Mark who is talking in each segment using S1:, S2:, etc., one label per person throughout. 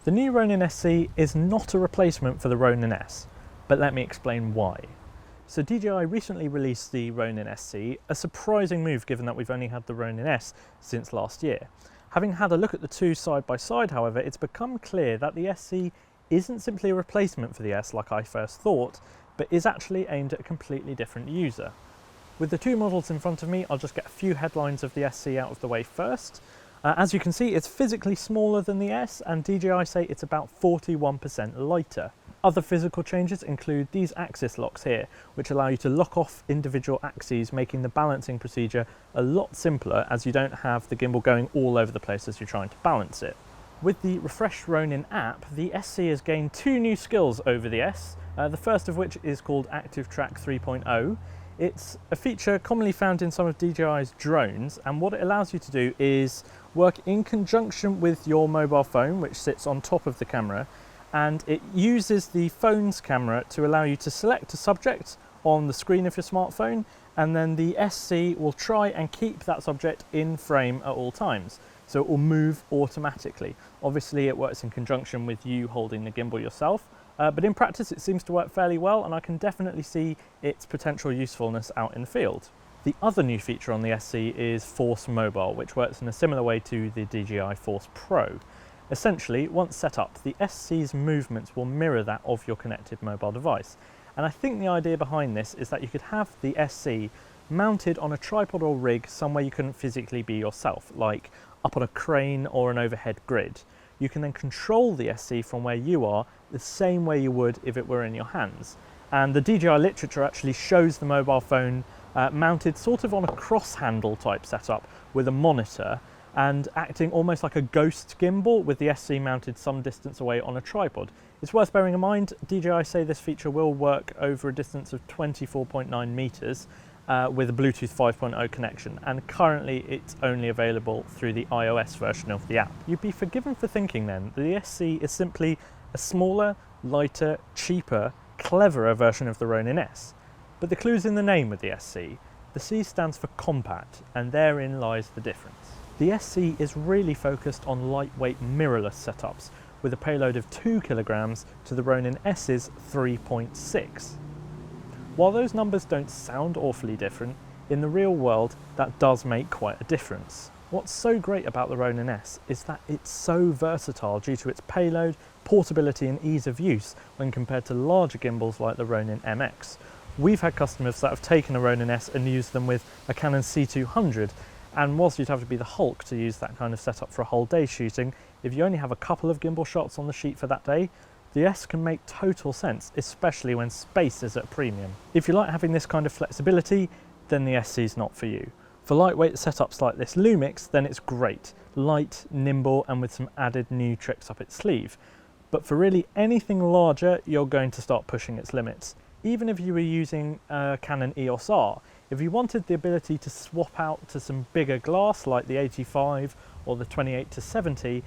S1: The new Ronin-SC is not a replacement for the Ronin-S, but let me explain why. So DJI recently released the Ronin-SC, a surprising move given that we've only had the Ronin-S since last year. Having had a look at the two side by side, however, it's become clear that the SC isn't simply a replacement for the S like I first thought, but is actually aimed at a completely different user. With the two models in front of me, I'll just get a few headlines of the SC out of the way first. As you can see, it's physically smaller than the S, and DJI say it's about 41% lighter. Other physical changes include these axis locks here, which allow you to lock off individual axes, making the balancing procedure a lot simpler as you don't have the gimbal going all over the place as you're trying to balance it. With the refreshed Ronin app, the SC has gained two new skills over the S, the first of which is called Active Track 3.0. It's a feature commonly found in some of DJI's drones, and what it allows you to do is work in conjunction with your mobile phone, which sits on top of the camera, and it uses the phone's camera to allow you to select a subject on the screen of your smartphone, and then the SC will try and keep that subject in frame at all times. So it will move automatically. Obviously it works in conjunction with you holding the gimbal yourself, but in practice it seems to work fairly well, and I can definitely see its potential usefulness out in the field. The other new feature on the SC is Force Mobile, which works in a similar way to the DJI Force Pro. Essentially, once set up, the SC's movements will mirror that of your connected mobile device. And I think the idea behind this is that you could have the SC mounted on a tripod or rig somewhere you couldn't physically be yourself, like up on a crane or an overhead grid. You can then control the SC from where you are the same way you would if it were in your hands. And the DJI literature actually shows the mobile phone mounted sort of on a cross handle type setup with a monitor and acting almost like a ghost gimbal with the SC mounted some distance away on a tripod. It's worth bearing in mind, DJI say this feature will work over a distance of 24.9 meters with a Bluetooth 5.0 connection, and currently it's only available through the iOS version of the app. You'd be forgiven for thinking then that the SC is simply a smaller, lighter, cheaper, cleverer version of the Ronin-S. But the clue's in the name with the SC. The C stands for compact, and therein lies the difference. The SC is really focused on lightweight mirrorless setups, with a payload of 2 kilograms to the Ronin-S's 3.6. While those numbers don't sound awfully different, in the real world that does make quite a difference. What's so great about the Ronin-S is that it's so versatile due to its payload, portability and ease of use when compared to larger gimbals like the Ronin-MX. We've had customers that have taken a Ronin-S and used them with a Canon C200, and whilst you'd have to be the Hulk to use that kind of setup for a whole day shooting, if you only have a couple of gimbal shots on the sheet for that day, the S can make total sense, especially when space is at a premium. If you like having this kind of flexibility, then the SC is not for you. For lightweight setups like this Lumix, then it's great. Light, nimble, and with some added new tricks up its sleeve. But for really anything larger, you're going to start pushing its limits. Even if you were using a Canon EOS R, if you wanted the ability to swap out to some bigger glass like the 85 or the 28-70,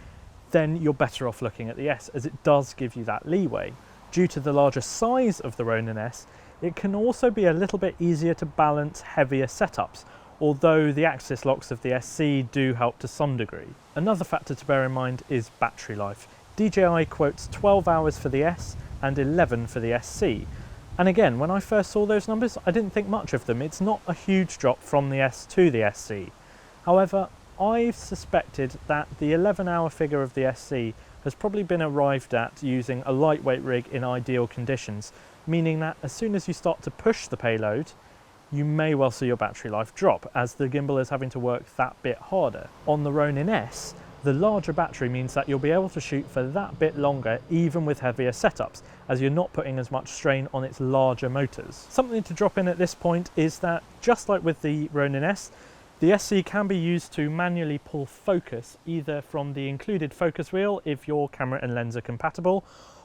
S1: then you're better off looking at the S, as it does give you that leeway. Due to the larger size of the Ronin-S, it can also be a little bit easier to balance heavier setups, although the axis locks of the SC do help to some degree. Another factor to bear in mind is battery life. DJI quotes 12 hours for the S and 11 for the SC. And again, when I first saw those numbers, I didn't think much of them. It's not a huge drop from the S to the SC. However, I've suspected that the 11-hour figure of the SC has probably been arrived at using a lightweight rig in ideal conditions, meaning that as soon as you start to push the payload, you may well see your battery life drop, as the gimbal is having to work that bit harder. On the Ronin-S, the larger battery means that you'll be able to shoot for that bit longer, even with heavier setups, as you're not putting as much strain on its larger motors. Something to drop in at this point is that, just like with the Ronin-S, the SC can be used to manually pull focus, either from the included focus wheel if your camera and lens are compatible,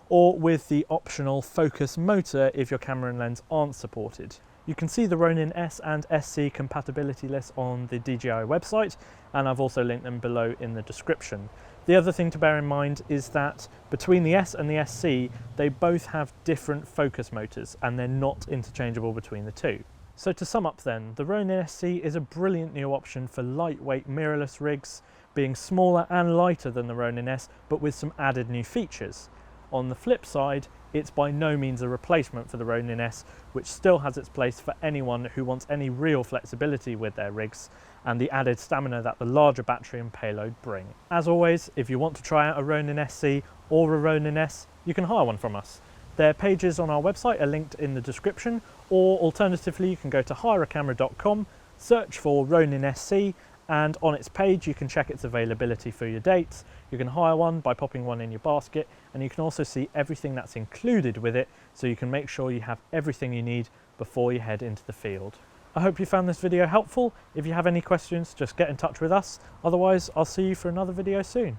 S1: or with the optional focus motor if your camera and lens aren't supported. You can see the Ronin-S and SC compatibility list on the DJI website, and I've also linked them below in the description. The other thing to bear in mind is that between the S and the SC, they both have different focus motors, and they're not interchangeable between the two. So to sum up then, the Ronin-SC is a brilliant new option for lightweight mirrorless rigs being smaller and lighter than the Ronin-S, but with some added new features. On the flip side, it's by no means a replacement for the Ronin-S, which still has its place for anyone who wants any real flexibility with their rigs and the added stamina that the larger battery and payload bring. As always, if you want to try out a Ronin-SC or a Ronin-S, you can hire one from us. Their pages on our website are linked in the description, or alternatively you can go to Hireacamera.com, search for Ronin-SC, and on its page you can check its availability for your dates. You can hire one by popping one in your basket, and you can also see everything that's included with it, so you can make sure you have everything you need before you head into the field. I hope you found this video helpful. If you have any questions, just get in touch with us. Otherwise, I'll see you for another video soon.